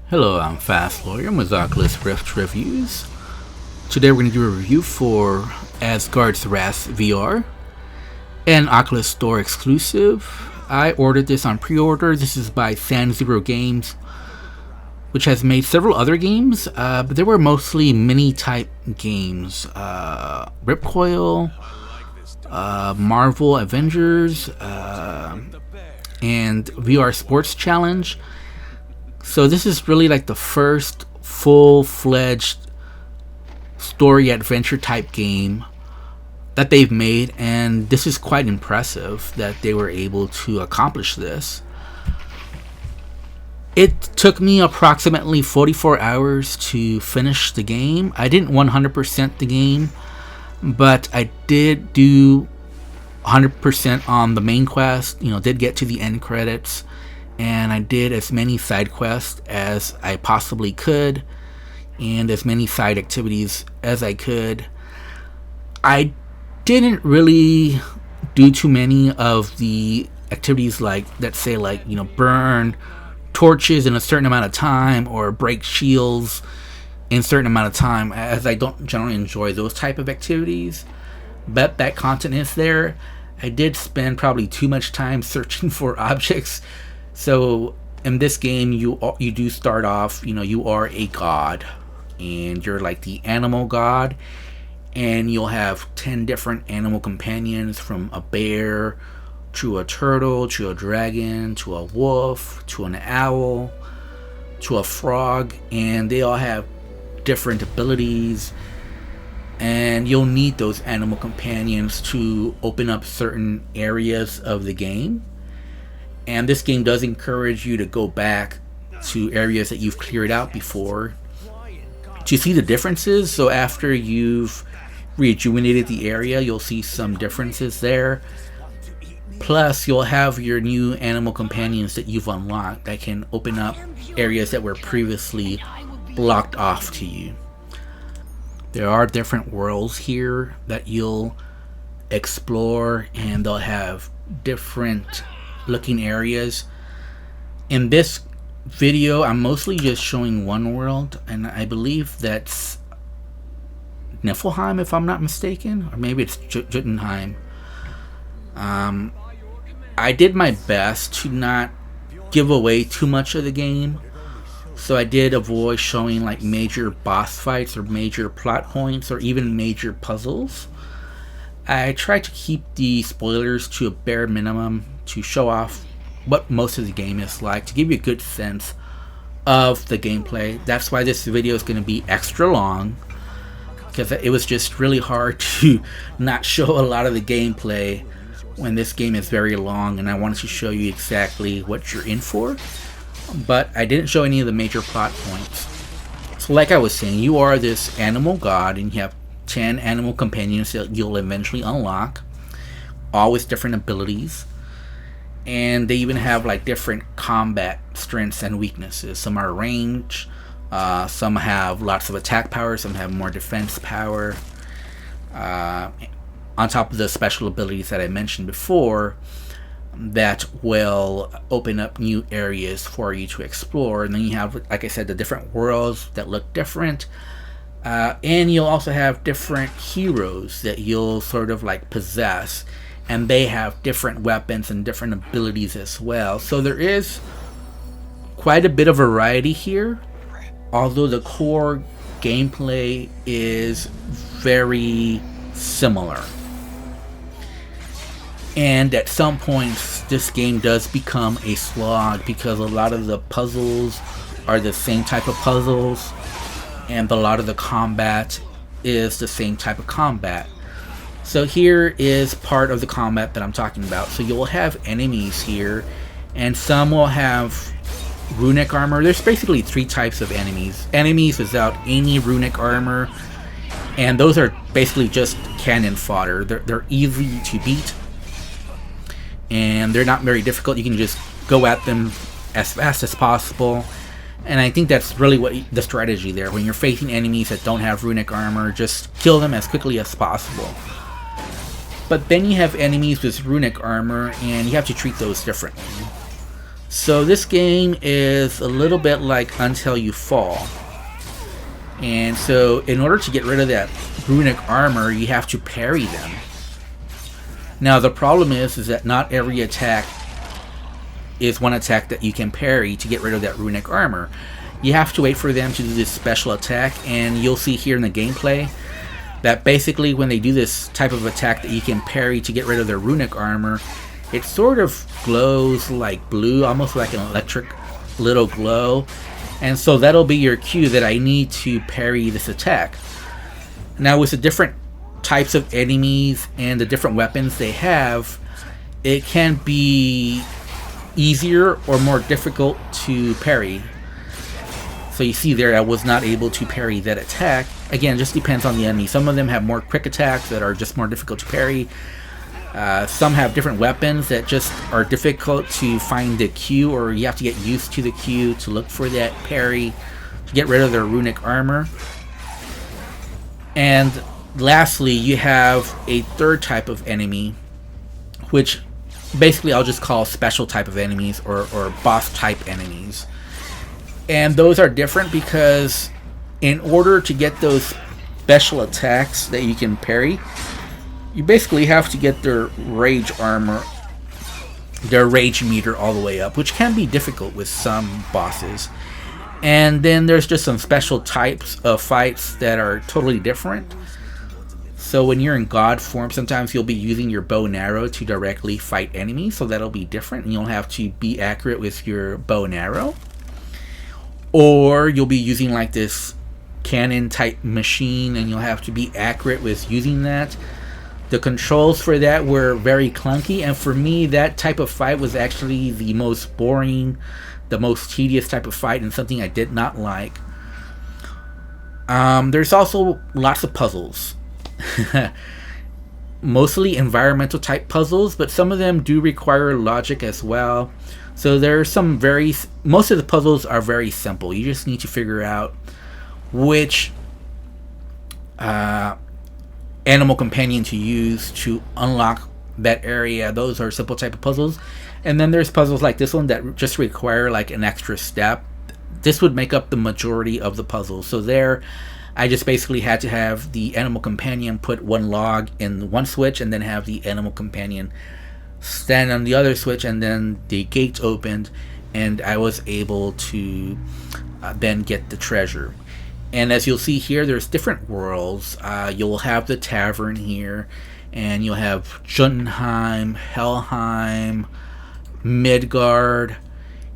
Hello, I'm Fast Lawyer. I'm with Oculus Rift Reviews. Today we're going to do a review for Asgard's Wrath VR, an Oculus Store exclusive. I ordered this on pre-order. This is by San Zero Games, which has made several other games, but they were mostly mini-type games. Ripcoil, Marvel Avengers, and VR Sports Challenge. So this is really like the first full-fledged story adventure type game that they've made, and this is quite impressive that they were able to accomplish this. It took me approximately 44 hours to finish the game. I didn't 100% the game, but I did do 100% on the main quest, did get to the end credits, and I did as many side quests as I possibly could and as many side activities as I could. I didn't really do too many of the activities like, let's say, burn torches in a certain amount of time or break shields in a certain amount of time, as I don't generally enjoy those type of activities, but that content is there. I did spend probably too much time searching for objects. So in this game, you do start off, you are a god, and you're like the animal god, and you'll have 10 different animal companions, from a bear to a turtle to a dragon to a wolf to an owl to a frog, and they all have different abilities, and you'll need those animal companions to open up certain areas of the game. And this game does encourage you to go back to areas that you've cleared out before to see the differences. So after you've rejuvenated the area, you'll see some differences there. Plus, you'll have your new animal companions that you've unlocked that can open up areas that were previously blocked off to you. There are different worlds here that you'll explore, and they'll have different looking areas. In this video, I'm mostly just showing one world, and I believe that's Niflheim, if I'm not mistaken, or maybe it's Jotunheim. I did my best to not give away too much of the game, so I did avoid showing like major boss fights or major plot points or even major puzzles. I tried to keep the spoilers to a bare minimum to show off what most of the game is like, to give you a good sense of the gameplay. That's why this video is going to be extra long, because it was just really hard to not show a lot of the gameplay when this game is very long, and I wanted to show you exactly what you're in for, but I didn't show any of the major plot points. So like I was saying, you are this animal god, and you have 10 animal companions that you'll eventually unlock, all with different abilities. And they even have like different combat strengths and weaknesses. Some are range, some have lots of attack power, some have more defense power. On top of the special abilities that I mentioned before, that will open up new areas for you to explore. And then you have, like I said, the different worlds that look different. And you'll also have different heroes that you'll sort of like possess, and they have different weapons and different abilities as well. So there is quite a bit of variety here, although the core gameplay is very similar. And at some points, this game does become a slog, because a lot of the puzzles are the same type of puzzles, and a lot of the combat is the same type of combat. So here is part of the combat that I'm talking about. So you'll have enemies here, and some will have runic armor. There's basically 3 types of enemies. Enemies without any runic armor, and those are basically just cannon fodder. They're easy to beat, and they're not very difficult. You can just go at them as fast as possible. And I think that's really what the strategy there. When you're facing enemies that don't have runic armor, just kill them as quickly as possible. But then you have enemies with runic armor, and you have to treat those differently. So this game is a little bit like Until You Fall. And so in order to get rid of that runic armor, you have to parry them. Now the problem is that not every attack is one attack that you can parry to get rid of that runic armor. You have to wait for them to do this special attack, and you'll see here in the gameplay that basically when they do this type of attack that you can parry to get rid of their runic armor, it sort of glows like blue, almost like an electric little glow. And so that'll be your cue that I need to parry this attack. Now with the different types of enemies and the different weapons they have, it can be easier or more difficult to parry. So you see there I was not able to parry that attack. Again, it just depends on the enemy. Some of them have more quick attacks that are just more difficult to parry. Some have different weapons that just are difficult to find the cue, or you have to get used to the cue to look for that parry to get rid of their runic armor. And lastly, you have a third type of enemy, which basically I'll just call special type of enemies or boss type enemies. And those are different because in order to get those special attacks that you can parry, you basically have to get their rage armor, their rage meter all the way up, which can be difficult with some bosses. And then there's just some special types of fights that are totally different. So when you're in God form, sometimes you'll be using your bow and arrow to directly fight enemies, so that'll be different, and you'll have to be accurate with your bow and arrow. Or you'll be using like this cannon type machine, and you'll have to be accurate with using that. The controls for that were very clunky, and for me that type of fight was actually the most boring, the most tedious type of fight, and something I did not like. There's also lots of puzzles. Mostly environmental type puzzles, but some of them do require logic as well. So there's some most of the puzzles are very simple. You just need to figure out which animal companion to use to unlock that area. Those are simple type of puzzles. And then there's puzzles like this one that just require like an extra step. This would make up the majority of the puzzles. So there I just basically had to have the animal companion put one log in one switch, and then have the animal companion stand on the other switch, and then the gates opened, and I was able to then get the treasure. And as you'll see here, there's different worlds. You'll have the tavern here, and you'll have Jotunheim, Helheim, Midgard,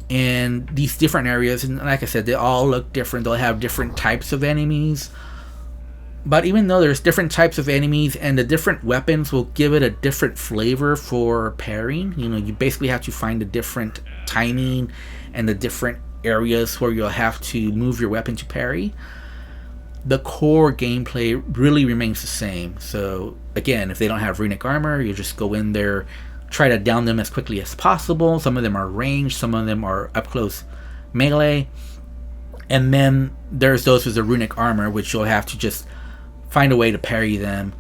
and these different areas. And like I said, they all look different. They'll have different types of enemies. But even though there's different types of enemies, and the different weapons will give it a different flavor for parrying. You know, you basically have to find the different timing and the different areas where you'll have to move your weapon to parry. The core gameplay really remains the same. So again, if they don't have runic armor, you just go in there, try to down them as quickly as possible. Some of them are ranged, some of them are up close melee. And then there's those with the runic armor, which you'll have to just find a way to parry them.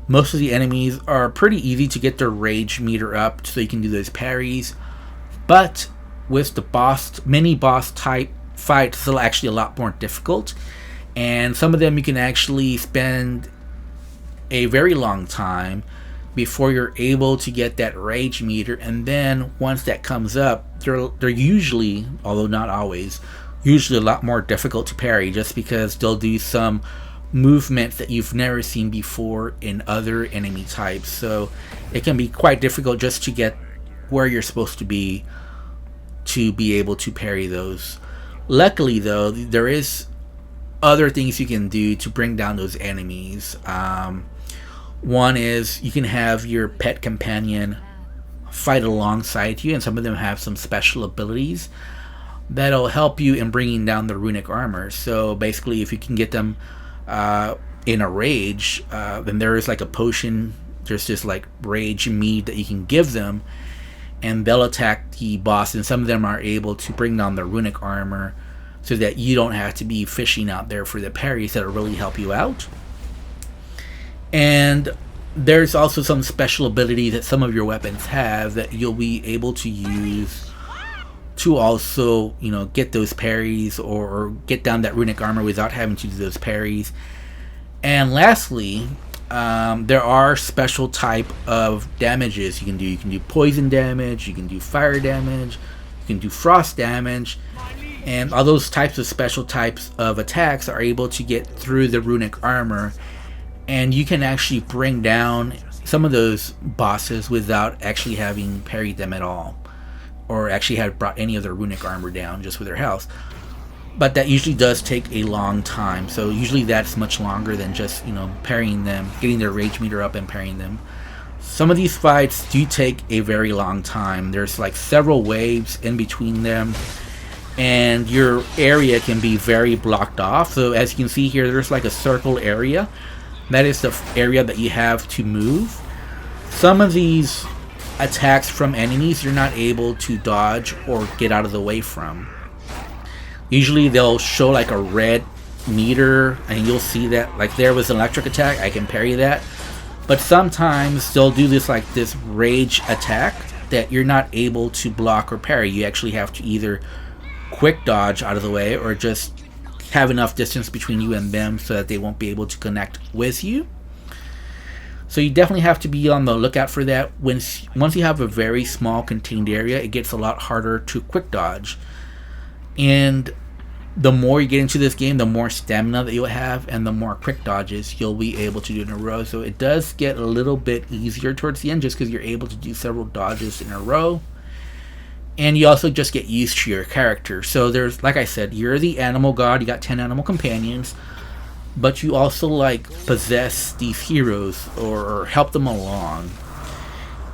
Most of the enemies are pretty easy to get their rage meter up so you can do those parries. But with the mini boss type fights, it's actually a lot more difficult. And some of them you can actually spend a very long time before you're able to get that rage meter. And then once that comes up, they're usually, although not always, usually a lot more difficult to parry, just because they'll do some movements that you've never seen before in other enemy types. So it can be quite difficult just to get where you're supposed to be able to parry those. Luckily though, there is other things you can do to bring down those enemies. One is you can have your pet companion fight alongside you, and some of them have some special abilities that'll help you in bringing down the runic armor. So basically, if you can get them in a rage, then there is like a potion, there's just like rage mead that you can give them, and they'll attack the boss, and some of them are able to bring down the runic armor so that you don't have to be fishing out there for the parries that'll really help you out. And there's also some special ability that some of your weapons have that you'll be able to use to also, get those parries or get down that runic armor without having to do those parries. And lastly, there are special type of damages you can do. You can do poison damage, you can do fire damage, you can do frost damage, and all those types of special types of attacks are able to get through the runic armor, and you can actually bring down some of those bosses without actually having parried them at all, or actually have brought any of their runic armor down just with their health. But that usually does take a long time, so usually that's much longer than just, parrying them, getting their rage meter up and parrying them. Some of these fights do take a very long time. There's like several waves in between them, and your area can be very blocked off. So as you can see here, there's like a circle area. That is the area that you have to move. Some of these attacks from enemies you're not able to dodge or get out of the way from. Usually they'll show like a red meter, and you'll see that, like there was an electric attack, I can parry that. But sometimes they'll do this rage attack that you're not able to block or parry. You actually have to either quick dodge out of the way or just have enough distance between you and them so that they won't be able to connect with you. So you definitely have to be on the lookout for that. Once you have a very small contained area, it gets a lot harder to quick dodge. And the more you get into this game, the more stamina that you'll have and the more quick dodges you'll be able to do in a row. So it does get a little bit easier towards the end just because you're able to do several dodges in a row. And you also just get used to your character. So there's, like I said, you're the animal god, you got 10 animal companions, but you also possess these heroes or help them along.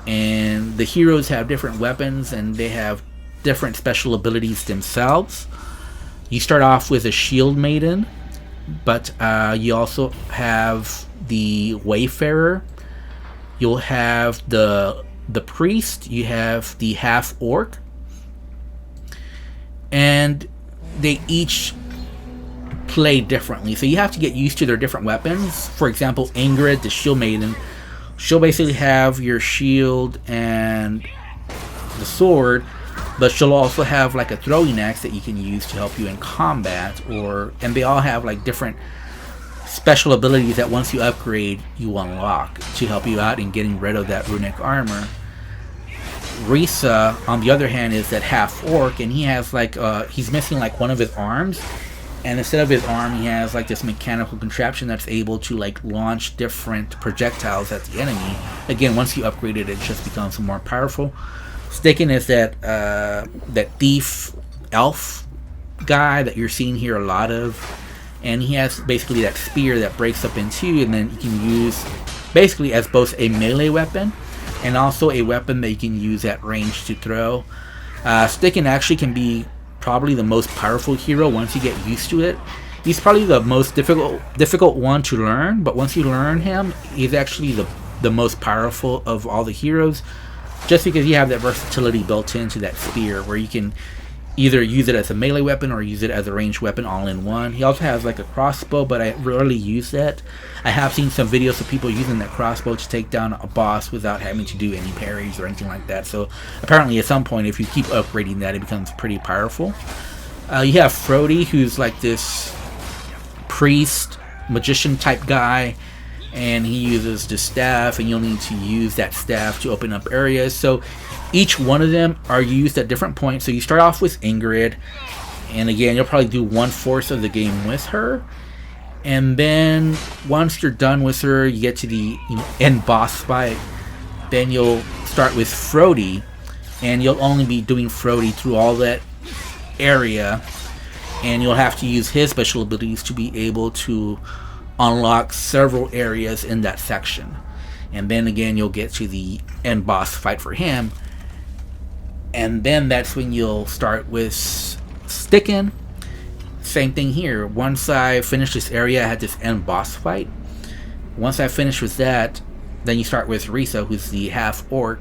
And the heroes have different weapons and they have different special abilities themselves. You start off with a shield maiden, but you also have the wayfarer. You'll have the priest. You have the half orc, and they each play differently. So you have to get used to their different weapons. For example, Ingrid, the shield maiden, she'll basically have your shield and the sword, but she'll also have like a throwing axe that you can use to help you in combat, and they all have like different special abilities that once you upgrade you unlock to help you out in getting rid of that runic armor. Risa, on the other hand, is that half orc, and he has he's missing like one of his arms, and instead of his arm he has like this mechanical contraption that's able to launch different projectiles at the enemy. Again, once you upgrade it, it just becomes more powerful. Sticken is that thief elf guy that you're seeing here a lot of, and he has basically that spear that breaks up in two, and then you can use basically as both a melee weapon and also a weapon that you can use at range to throw. Sticken actually can be probably the most powerful hero once you get used to it. He's probably the most difficult one to learn, but once you learn him, he's actually the most powerful of all the heroes, just because you have that versatility built into that spear where you can either use it as a melee weapon or use it as a ranged weapon all in one. He also has like a crossbow, but I rarely use that. I have seen some videos of people using that crossbow to take down a boss without having to do any parries or anything like that. So apparently at some point, if you keep upgrading that, it becomes pretty powerful. You have Frody, who's like this priest, magician type guy, and he uses the staff, and you'll need to use that staff to open up areas. So each one of them are used at different points. So you start off with Ingrid, and again, you'll probably do 1/4 of the game with her. And then once you're done with her, you get to the end boss fight. Then you'll start with Frody, and you'll only be doing Frody through all that area, and you'll have to use his special abilities to be able to unlock several areas in that section. And then again, you'll get to the end boss fight for him, and then that's when you'll start with Sticken. Same thing here. Once I finish this area, I had this end boss fight. Once I finish with that, then you start with Risa, who's the half orc,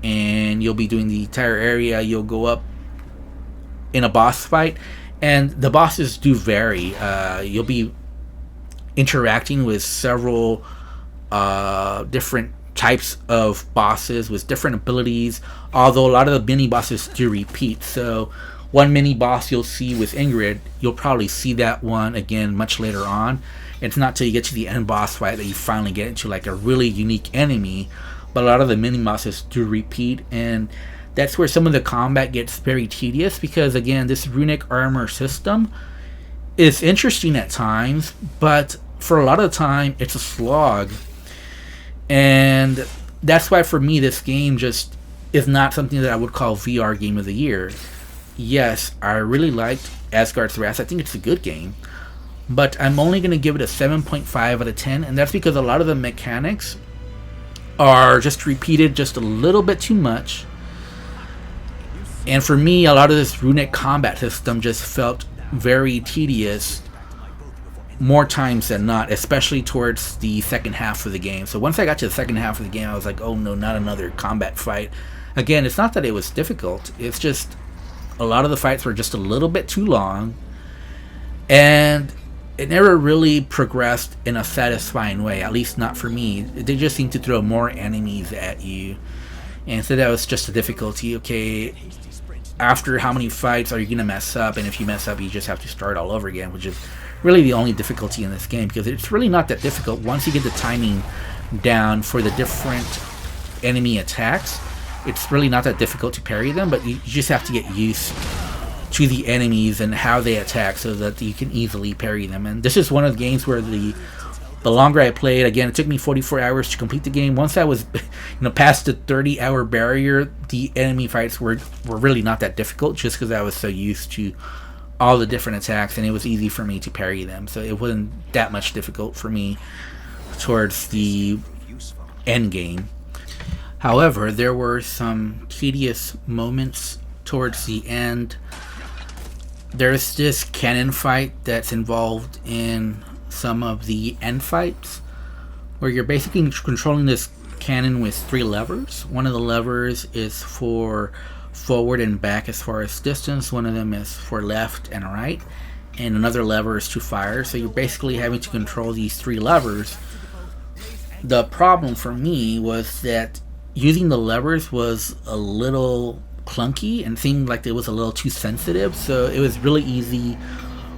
and you'll be doing the entire area. You'll go up in a boss fight, and the bosses do vary. You'll be interacting with several different types of bosses with different abilities, although a lot of the mini bosses do repeat. So one mini boss you'll see with Ingrid, you'll probably see that one again much later on. It's not till you get to the end boss fight that you finally get into like a really unique enemy, but a lot of the mini bosses do repeat, and that's where some of the combat gets very tedious, because again, this runic armor system is interesting at times, but for a lot of the time it's a slog. And that's why for me this game just is not something that I would call VR game of the year. Yes, I really liked Asgard's Wrath. I think it's a good game, but I'm only going to give it a 7.5 out of 10, and that's because a lot of the mechanics are just repeated just a little bit too much. And for me, a lot of this runic combat system just felt very tedious more times than not, especially towards the second half of the game. So once I got to the second half of the game, I was like, oh no, not another combat fight. Again, it's not that it was difficult, it's just a lot of the fights were just a little bit too long, and it never really progressed in a satisfying way, at least not for me. They just seemed to throw more enemies at you, and so that was just a difficulty. Okay, after how many fights are you going to mess up, and if you mess up you just have to start all over again, which is really the only difficulty in this game, because it's really not that difficult once you get the timing down for the different enemy attacks. It's really not that difficult to parry them, but you just have to get used to the enemies and how they attack so that you can easily parry them. And this is one of the games where the longer I played, again, it took me 44 hours to complete the game. Once I was past the 30-hour barrier, the enemy fights were really not that difficult, just because I was so used to all the different attacks, and it was easy for me to parry them. So it wasn't that much difficult for me towards the end game. However, there were some tedious moments towards the end. There's this cannon fight that's involved in some of the end fights, where you're basically controlling this cannon with 3 levers. One of the levers is for forward and back as far as distance, one of them is for left and right, and another lever is to fire. So you're basically having to control these 3 levers. The problem for me was that using the levers was a little clunky and seemed like it was a little too sensitive, so it was really easy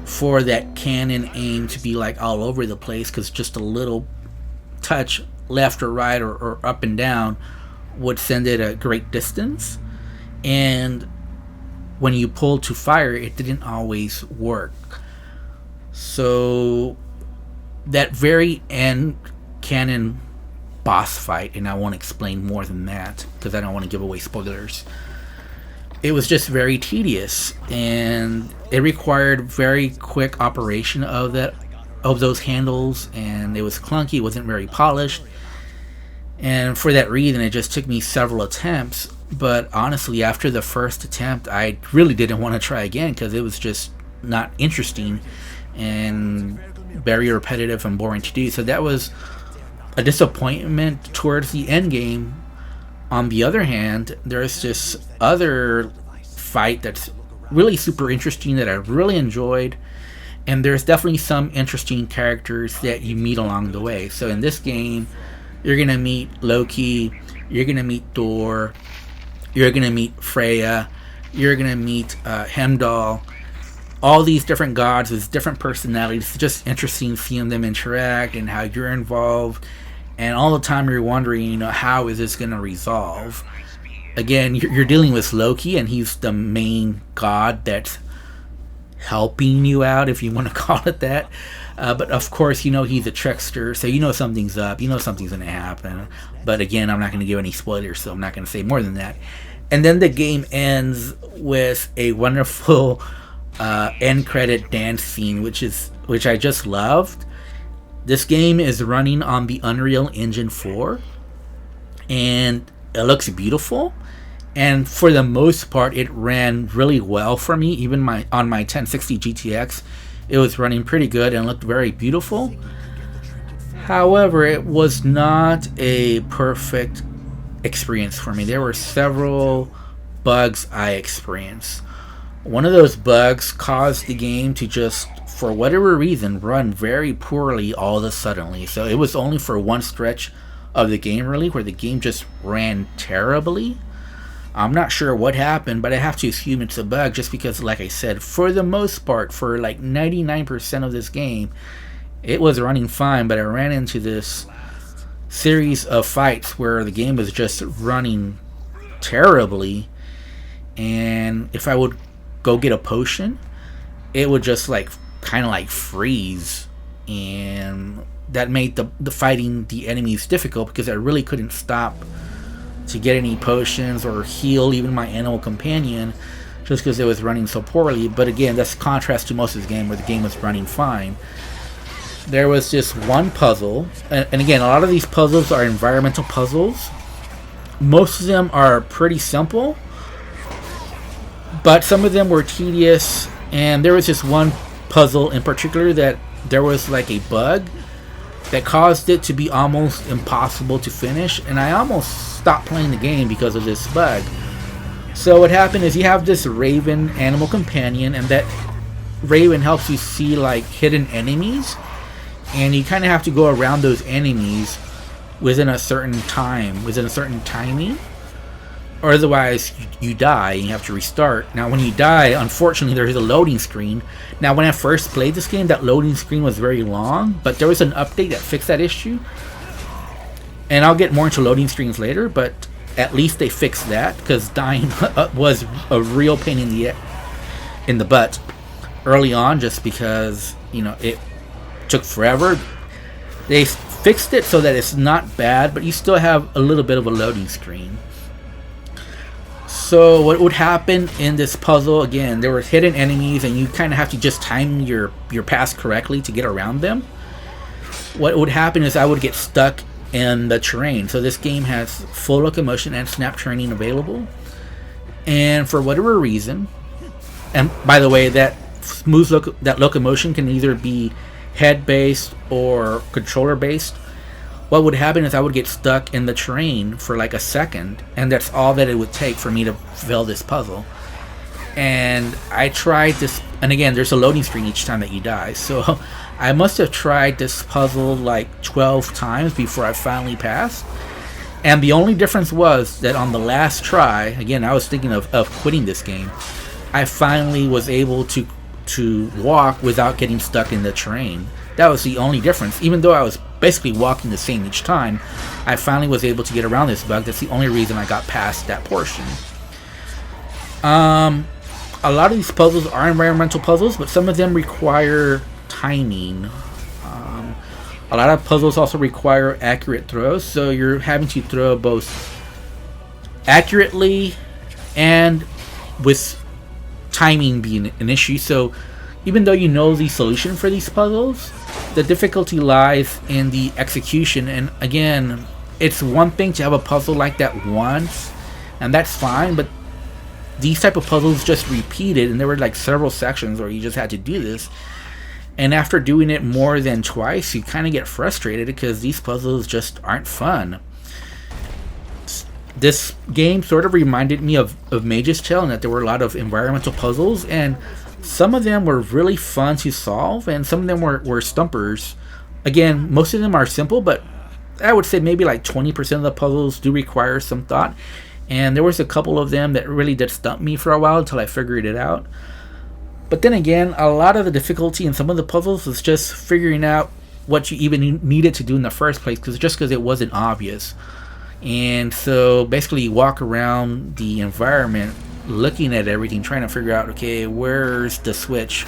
for that cannon aim to be like all over the place, because just a little touch left or right or up and down would send it a great distance. And when you pulled to fire, it didn't always work. So that very end cannon boss fight, and I won't explain more than that because I don't want to give away spoilers, it was just very tedious, and it required very quick operation of those handles, and it was clunky, it wasn't very polished, and for that reason it just took me several attempts. But honestly, after the first attempt, I really didn't want to try again, because it was just not interesting and very repetitive and boring to do. So that was a disappointment towards the end game. On the other hand, there's this other fight that's really super interesting that I really enjoyed, and there's definitely some interesting characters that you meet along the way. So in this game, you're going to meet Loki, you're going to meet Thor, you're going to meet Freya, you're going to meet Heimdall, all these different gods with different personalities. It's just interesting seeing them interact and how you're involved, and all the time you're wondering, how is this going to resolve? Again, you're dealing with Loki, and he's the main god that's helping you out, if you want to call it that. But of course, he's a trickster, so something's up, something's going to happen. But again, I'm not going to give any spoilers, so I'm not going to say more than that. And then the game ends with a wonderful end credit dance scene, which I just loved. This game is running on the Unreal Engine 4, and it looks beautiful. And for the most part, it ran really well for me. Even on my 1060 GTX, it was running pretty good and looked very beautiful. However, it was not a perfect experience for me. There were several bugs I experienced. One of those bugs caused the game to just, for whatever reason, run very poorly all of a sudden. So it was only for one stretch of the game, really, where the game just ran terribly. I'm not sure what happened, but I have to assume it's a bug just because, like I said, for the most part, for like 99% of this game, it was running fine, but I ran into this series of fights where the game was just running terribly, and if I would go get a potion, it would just like kind of like freeze, and that made the fighting the enemies difficult because I really couldn't stop to get any potions or heal even my animal companion just because it was running so poorly. But again, that's contrast to most of the game where the game was running fine. There was just one puzzle, and again, a lot of these puzzles are environmental puzzles. Most of them are pretty simple, but some of them were tedious, and there was just one puzzle in particular that there was like a bug that caused it to be almost impossible to finish, and I almost stopped playing the game because of this bug. So what happened is you have this raven animal companion, and that raven helps you see like hidden enemies, and you kind of have to go around those enemies within a certain timing, or otherwise you die and you have to restart. Now when you die, unfortunately, there's a loading screen. Now when I first played this game, that loading screen was very long, but there was an update that fixed that issue, and I'll get more into loading screens later, but at least they fixed that, because dying was a real pain in the butt early on, just because, you know, it took forever. They fixed it so that it's not bad, but you still have a little bit of a loading screen. So what would happen in this puzzle, again, there were hidden enemies, and you kind of have to just time your pass correctly to get around them. What would happen is I would get stuck in the terrain. So this game has full locomotion and snap training available, and for whatever reason, and by the way, that locomotion can either be head based or controller based. What would happen is I would get stuck in the terrain for like a second, and that's all that it would take for me to fail this puzzle. And I tried this, and again, there's a loading screen each time that you die, so I must have tried this puzzle like 12 times before I finally passed. And the only difference was that on the last try, again, I was thinking of quitting this game, I finally was able to walk without getting stuck in the terrain. That was the only difference. Even though I was basically walking the same each time, I finally was able to get around this bug. That's the only reason I got past that portion. A lot of these puzzles are environmental puzzles, but some of them require timing. A lot of puzzles also require accurate throws, so you're having to throw both accurately and with timing being an issue. So even though you know the solution for these puzzles, the difficulty lies in the execution. And again, it's one thing to have a puzzle like that once, and that's fine, but these type of puzzles just repeated, and there were like several sections where you just had to do this, and after doing it more than twice, you kind of get frustrated because these puzzles just aren't fun. This game sort of reminded me of Mage's Tale, in that there were a lot of environmental puzzles, and some of them were really fun to solve, and some of them were stumpers. Again, most of them are simple, but I would say maybe like 20% of the puzzles do require some thought. And there was a couple of them that really did stump me for a while until I figured it out. But then again, a lot of the difficulty in some of the puzzles was just figuring out what you even needed to do in the first place, because it wasn't obvious. And so basically you walk around the environment looking at everything, trying to figure out, okay, where's the switch,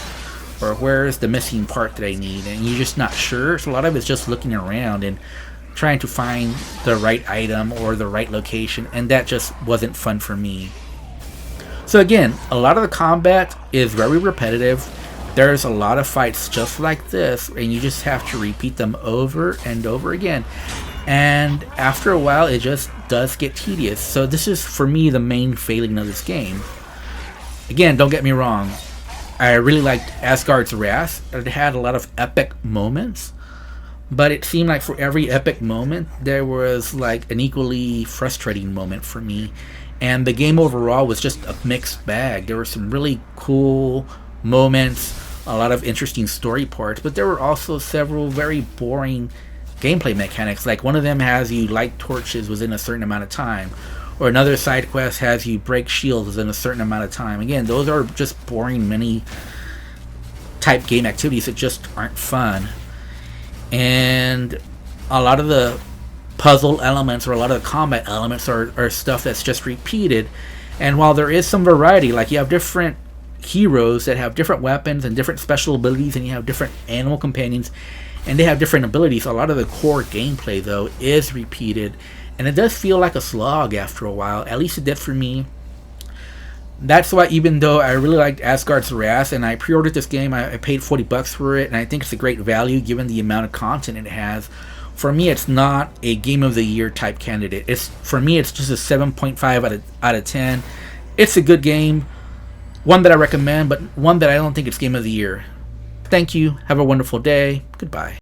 or where's the missing part that I need, and you're just not sure. So a lot of it's just looking around and trying to find the right item or the right location, and that just wasn't fun for me. So again, a lot of the combat is very repetitive. There's a lot of fights just like this, and you just have to repeat them over and over again, and after a while it just does get tedious. So this is, for me, the main failing of this game. Again, don't get me wrong, I really liked Asgard's Wrath. It had a lot of epic moments, but it seemed like for every epic moment, there was like an equally frustrating moment for me. And the game overall was just a mixed bag. There were some really cool moments, a lot of interesting story parts, but there were also several very boring gameplay mechanics. Like one of them has you light torches within a certain amount of time, or another side quest has you break shields within a certain amount of time. Again, those are just boring mini type game activities that just aren't fun. And a lot of the puzzle elements or a lot of the combat elements are stuff that's just repeated. And while there is some variety, like you have different heroes that have different weapons and different special abilities, and you have different animal companions and they have different abilities, a lot of the core gameplay though is repeated, and it does feel like a slog after a while. At least it did for me. That's why, even though I really liked Asgard's Wrath and I pre-ordered this game, I paid $40 for it, and I think it's a great value given the amount of content it has. For me, it's not a Game of the Year type candidate. For me, it's just a 7.5 out of 10. It's a good game, one that I recommend, but one that I don't think it's Game of the Year. Thank you. Have a wonderful day. Goodbye.